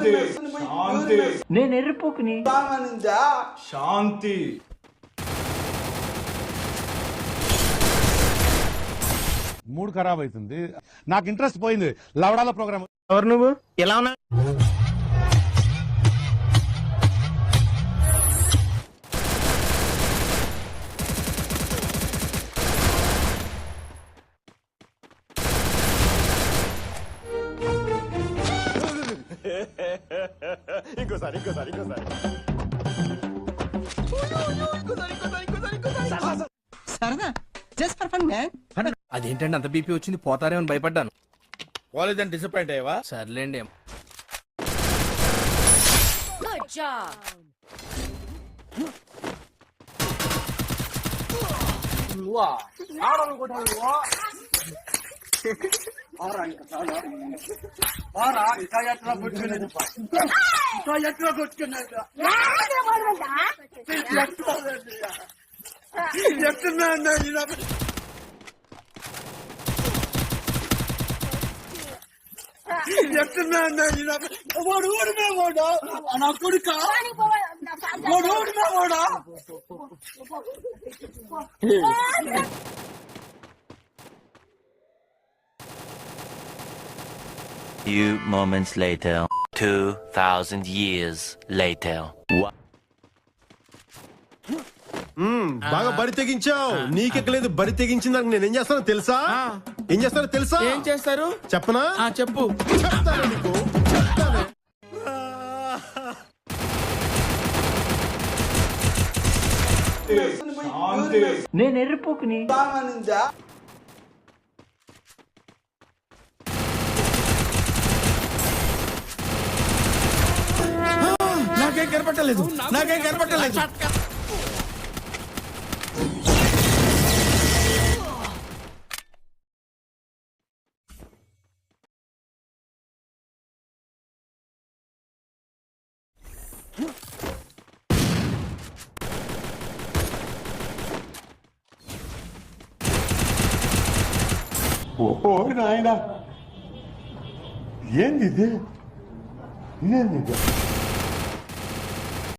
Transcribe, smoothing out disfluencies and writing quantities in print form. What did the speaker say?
శాంతి శాంతి నేను ఎర్రిపోకుని శాంతి. మూడ్ ఖరాబ్ అవుతుంది, నాకు ఇంట్రెస్ట్ పోయింది లవడాల ప్రోగ్రామ్. ఎవరు నువ్వు? ఎలా ఉన్నా? ఇంకోసారి సరదా జస్ట్ ఫర్ ఫన్ మ్యాన్. అదేంటండి అంత బీపీ వచ్చింది, పోతారేమని భయపడ్డాను. కాలేజ్ డిసప్పాయింట్ అయ్యవా? సర్లేండి. Good job. Few moments later, 2,000 years later. బాగా బరి తెగించావు. నీకెక్కలేదు, బరి తెగించిందానికి నేనేం చేస్తానో తెలుసా? ఏం చేస్తానో తెలుసా? ఏం చేస్తారు చెప్పనా? చెప్పు. చెప్తాను నీకు, చెప్తాను. శాంతి నేను ఎర్రిపోకుని నాకేం కనపట్టలేదు. ఓ నాయనా, ఏంది ఇది?